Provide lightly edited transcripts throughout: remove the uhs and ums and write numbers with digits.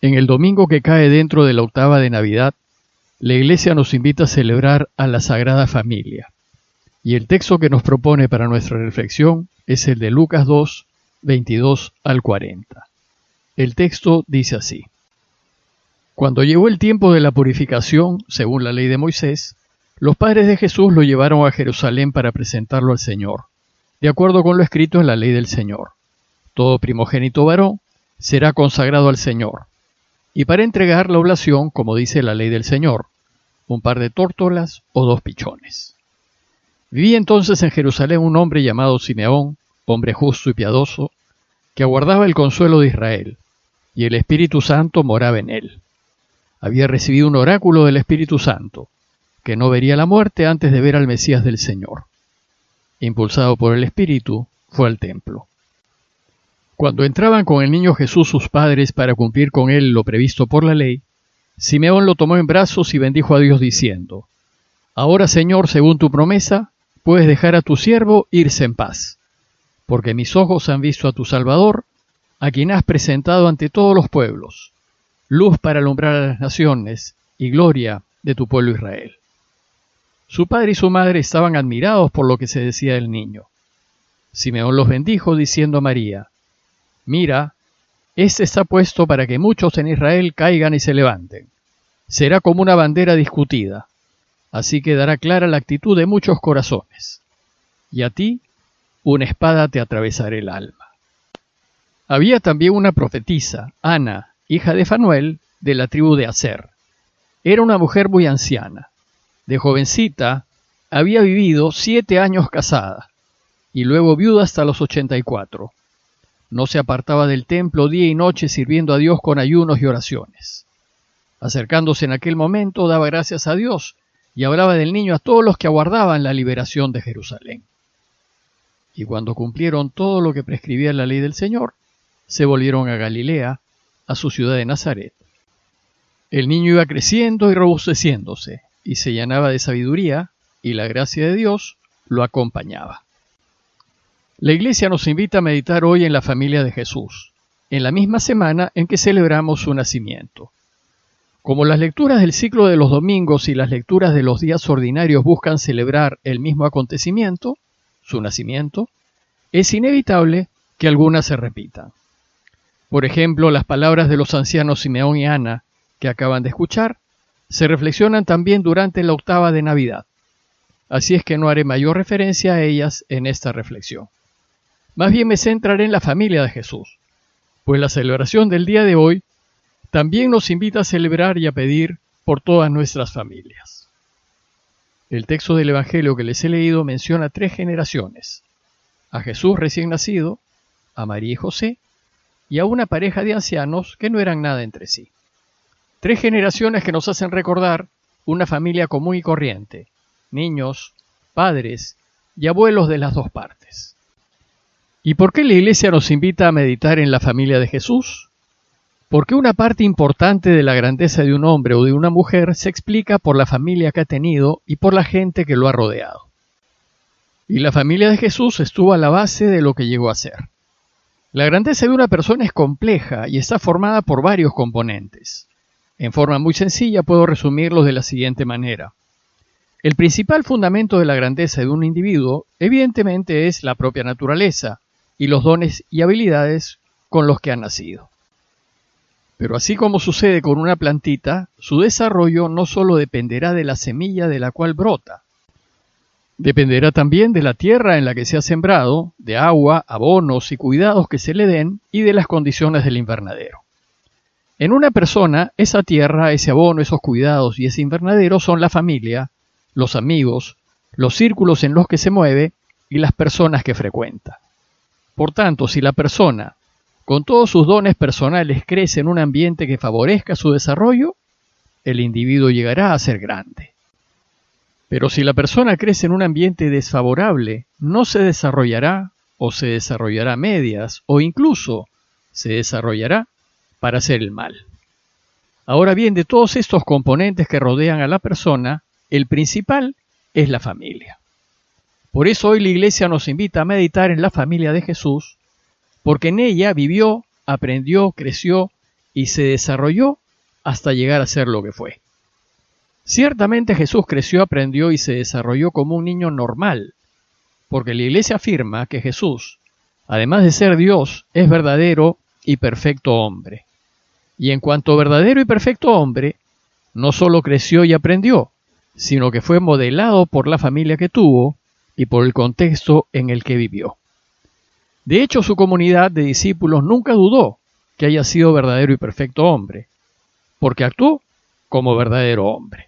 En el domingo que cae dentro de la octava de Navidad, la Iglesia nos invita a celebrar a la Sagrada Familia. Y el texto que nos propone para nuestra reflexión es el de Lucas 2, 22 al 40. El texto dice así: Cuando llegó el tiempo de la purificación, según la ley de Moisés, los padres de Jesús lo llevaron a Jerusalén para presentarlo al Señor, de acuerdo con lo escrito en la ley del Señor. Todo primogénito varón será consagrado al Señor, y para entregar la oblación, como dice la ley del Señor, un par de tórtolas o 2 pichones. Vivía entonces en Jerusalén un hombre llamado Simeón, hombre justo y piadoso, que aguardaba el consuelo de Israel, y el Espíritu Santo moraba en él. Había recibido un oráculo del Espíritu Santo, que no vería la muerte antes de ver al Mesías del Señor. Impulsado por el Espíritu, fue al templo. Cuando entraban con el niño Jesús sus padres para cumplir con él lo previsto por la ley, Simeón lo tomó en brazos y bendijo a Dios diciendo: Ahora, Señor, según tu promesa, puedes dejar a tu siervo irse en paz, porque mis ojos han visto a tu Salvador, a quien has presentado ante todos los pueblos, luz para alumbrar a las naciones y gloria de tu pueblo Israel. Su padre y su madre estaban admirados por lo que se decía del niño. Simeón los bendijo diciendo a María: Mira, este está puesto para que muchos en Israel caigan y se levanten. Será como una bandera discutida, así quedará clara la actitud de muchos corazones. Y a ti, una espada te atravesará el alma. Había también una profetisa, Ana, hija de Fanuel, de la tribu de Aser. Era una mujer muy anciana. De jovencita, había vivido 7 años casada, y luego viuda hasta los 84. No se apartaba del templo día y noche sirviendo a Dios con ayunos y oraciones. Acercándose en aquel momento, daba gracias a Dios y hablaba del niño a todos los que aguardaban la liberación de Jerusalén. Y cuando cumplieron todo lo que prescribía la ley del Señor, se volvieron a Galilea, a su ciudad de Nazaret. El niño iba creciendo y robusteciéndose, y se llenaba de sabiduría, y la gracia de Dios lo acompañaba. La Iglesia nos invita a meditar hoy en la familia de Jesús, en la misma semana en que celebramos su nacimiento. Como las lecturas del ciclo de los domingos y las lecturas de los días ordinarios buscan celebrar el mismo acontecimiento, su nacimiento, es inevitable que algunas se repitan. Por ejemplo, las palabras de los ancianos Simeón y Ana, que acaban de escuchar, se reflexionan también durante la octava de Navidad. Así es que no haré mayor referencia a ellas en esta reflexión. Más bien me centraré en la familia de Jesús, pues la celebración del día de hoy también nos invita a celebrar y a pedir por todas nuestras familias. El texto del Evangelio que les he leído menciona 3 generaciones: a Jesús recién nacido, a María y José, y a una pareja de ancianos que no eran nada entre sí. 3 generaciones que nos hacen recordar una familia común y corriente: niños, padres y abuelos de las 2 partes. ¿Y por qué la Iglesia nos invita a meditar en la familia de Jesús? Porque una parte importante de la grandeza de un hombre o de una mujer se explica por la familia que ha tenido y por la gente que lo ha rodeado. Y la familia de Jesús estuvo a la base de lo que llegó a ser. La grandeza de una persona es compleja y está formada por varios componentes. En forma muy sencilla puedo resumirlos de la siguiente manera. El principal fundamento de la grandeza de un individuo, evidentemente, es la propia naturaleza y los dones y habilidades con los que ha nacido. Pero así como sucede con una plantita, su desarrollo no solo dependerá de la semilla de la cual brota, dependerá también de la tierra en la que se ha sembrado, de agua, abonos y cuidados que se le den y de las condiciones del invernadero. En una persona, esa tierra, ese abono, esos cuidados y ese invernadero son la familia, los amigos, los círculos en los que se mueve y las personas que frecuenta. Por tanto, si la persona, con todos sus dones personales, crece en un ambiente que favorezca su desarrollo, el individuo llegará a ser grande. Pero si la persona crece en un ambiente desfavorable, no se desarrollará o se desarrollará a medias o incluso se desarrollará para hacer el mal. Ahora bien, de todos estos componentes que rodean a la persona, el principal es la familia. Por eso hoy la Iglesia nos invita a meditar en la familia de Jesús, porque en ella vivió, aprendió, creció y se desarrolló hasta llegar a ser lo que fue. Ciertamente Jesús creció, aprendió y se desarrolló como un niño normal, porque la Iglesia afirma que Jesús, además de ser Dios, es verdadero y perfecto hombre. Y en cuanto verdadero y perfecto hombre, no solo creció y aprendió, sino que fue modelado por la familia que tuvo y por el contexto en el que vivió. De hecho, su comunidad de discípulos nunca dudó que haya sido verdadero y perfecto hombre, porque actuó como verdadero hombre.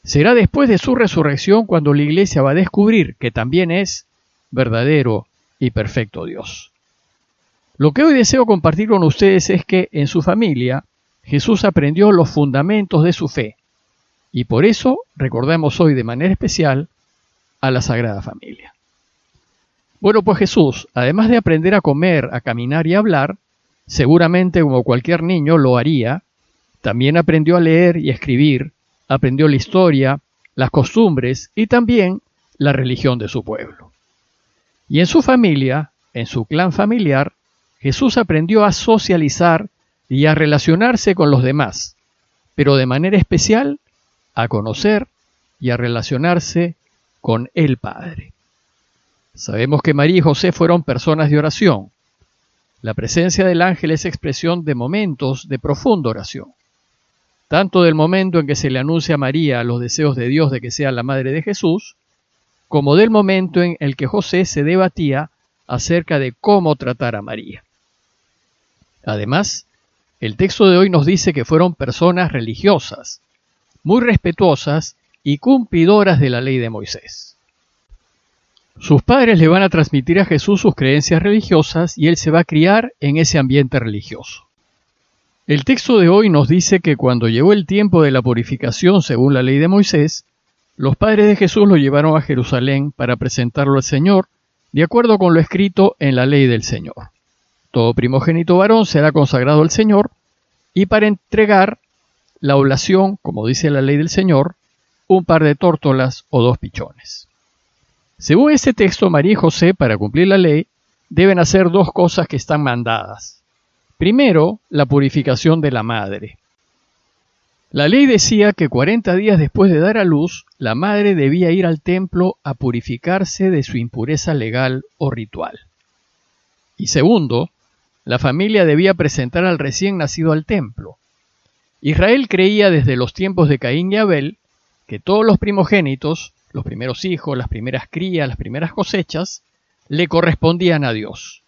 Será después de su resurrección cuando la Iglesia va a descubrir que también es verdadero y perfecto Dios. Lo que hoy deseo compartir con ustedes es que en su familia Jesús aprendió los fundamentos de su fe, y por eso recordamos hoy de manera especial a la Sagrada Familia. Bueno, pues Jesús, además de aprender a comer, a caminar y a hablar, seguramente como cualquier niño lo haría, también aprendió a leer y a escribir, aprendió la historia, las costumbres y también la religión de su pueblo. Y en su familia, en su clan familiar, Jesús aprendió a socializar y a relacionarse con los demás, pero de manera especial a conocer y a relacionarse con el Padre. Sabemos que María y José fueron personas de oración. La presencia del ángel es expresión de momentos de profunda oración, tanto del momento en que se le anuncia a María los deseos de Dios de que sea la madre de Jesús, como del momento en el que José se debatía acerca de cómo tratar a María. Además, el texto de hoy nos dice que fueron personas religiosas, muy respetuosas y cumplidoras de la ley de Moisés. Sus padres le van a transmitir a Jesús sus creencias religiosas y él se va a criar en ese ambiente religioso. El texto de hoy nos dice que cuando llegó el tiempo de la purificación según la ley de Moisés, los padres de Jesús lo llevaron a Jerusalén para presentarlo al Señor, de acuerdo con lo escrito en la ley del Señor. Todo primogénito varón será consagrado al Señor, y para entregar la oblación, como dice la ley del Señor, un par de tórtolas o 2 pichones. Según este texto, María y José, para cumplir la ley, deben hacer 2 cosas que están mandadas. Primero, la purificación de la madre. La ley decía que 40 días después de dar a luz, la madre debía ir al templo a purificarse de su impureza legal o ritual. Y segundo, la familia debía presentar al recién nacido al templo. Israel creía desde los tiempos de Caín y Abel que todos los primogénitos, los primeros hijos, las primeras crías, las primeras cosechas, le correspondían a Dios.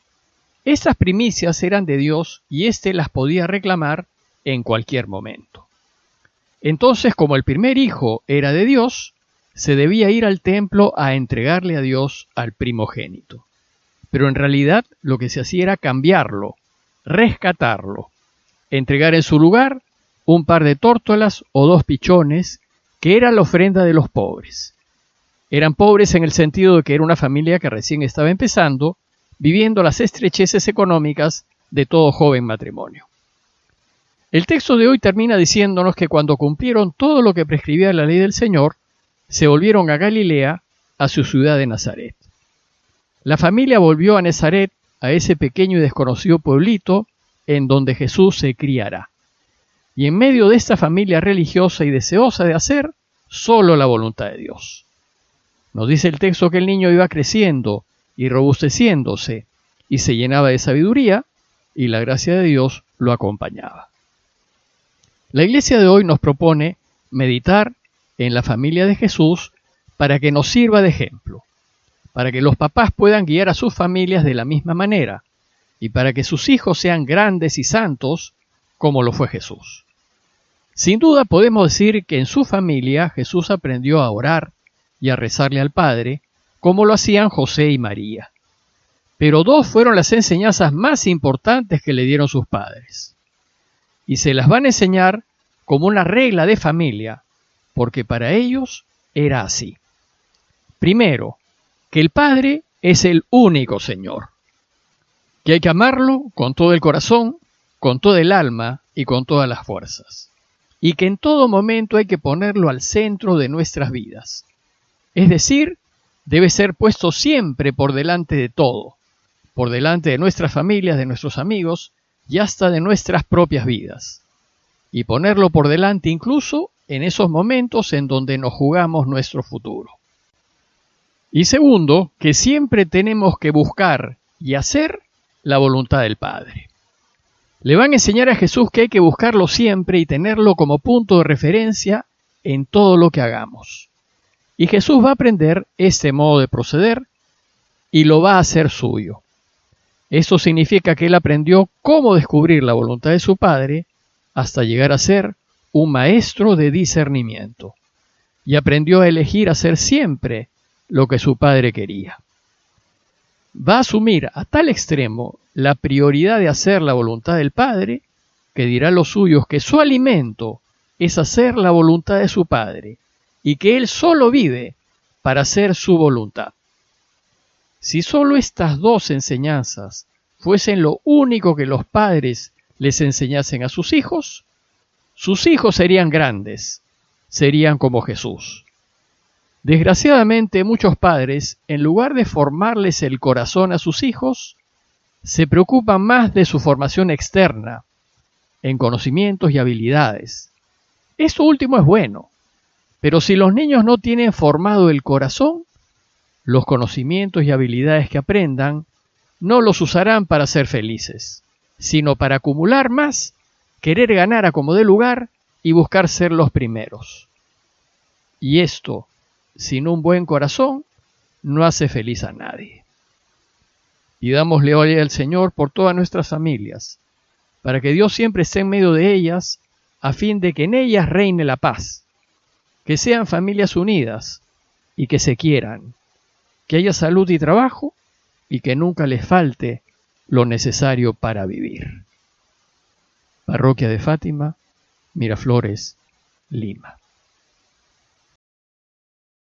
Estas primicias eran de Dios y éste las podía reclamar en cualquier momento. Entonces, como el primer hijo era de Dios, se debía ir al templo a entregarle a Dios al primogénito. Pero en realidad lo que se hacía era cambiarlo, rescatarlo, entregar en su lugar un par de tórtolas o 2 pichones, que era la ofrenda de los pobres. Eran pobres en el sentido de que era una familia que recién estaba empezando, viviendo las estrecheces económicas de todo joven matrimonio. El texto de hoy termina diciéndonos que cuando cumplieron todo lo que prescribía la ley del Señor, se volvieron a Galilea, a su ciudad de Nazaret. La familia volvió a Nazaret, a ese pequeño y desconocido pueblito en donde Jesús se criará. Y en medio de esta familia religiosa y deseosa de hacer solo la voluntad de Dios. Nos dice el texto que el niño iba creciendo y robusteciéndose y se llenaba de sabiduría y la gracia de Dios lo acompañaba. La Iglesia de hoy nos propone meditar en la familia de Jesús para que nos sirva de ejemplo, para que los papás puedan guiar a sus familias de la misma manera y para que sus hijos sean grandes y santos como lo fue Jesús. Sin duda podemos decir que en su familia Jesús aprendió a orar y a rezarle al Padre como lo hacían José y María. Pero 2 fueron las enseñanzas más importantes que le dieron sus padres. Y se las van a enseñar como una regla de familia, porque para ellos era así. Primero, que el Padre es el único Señor, que hay que amarlo con todo el corazón, con toda el alma y con todas las fuerzas, y que en todo momento hay que ponerlo al centro de nuestras vidas. Es decir, debe ser puesto siempre por delante de todo, por delante de nuestras familias, de nuestros amigos, y hasta de nuestras propias vidas, y ponerlo por delante incluso en esos momentos en donde nos jugamos nuestro futuro. Y segundo, que siempre tenemos que buscar y hacer la voluntad del Padre. Le van a enseñar a Jesús que hay que buscarlo siempre y tenerlo como punto de referencia en todo lo que hagamos. Y Jesús va a aprender este modo de proceder y lo va a hacer suyo. Esto significa que él aprendió cómo descubrir la voluntad de su Padre hasta llegar a ser un maestro de discernimiento. Y aprendió a elegir hacer siempre lo que su Padre quería. Va a asumir a tal extremo la prioridad de hacer la voluntad del Padre, que dirá a los suyos que su alimento es hacer la voluntad de su Padre, y que él solo vive para hacer su voluntad. Si solo estas dos enseñanzas fuesen lo único que los padres les enseñasen a sus hijos serían grandes, serían como Jesús. Desgraciadamente, muchos padres, en lugar de formarles el corazón a sus hijos, se preocupan más de su formación externa, en conocimientos y habilidades. Esto último es bueno, pero si los niños no tienen formado el corazón, los conocimientos y habilidades que aprendan no los usarán para ser felices, sino para acumular más, querer ganar a como dé lugar y buscar ser los primeros. Y esto, sin un buen corazón, no hace feliz a nadie. Pidámosle hoy al Señor por todas nuestras familias, para que Dios siempre esté en medio de ellas, a fin de que en ellas reine la paz, que sean familias unidas y que se quieran, que haya salud y trabajo y que nunca les falte lo necesario para vivir. Parroquia de Fátima, Miraflores, Lima.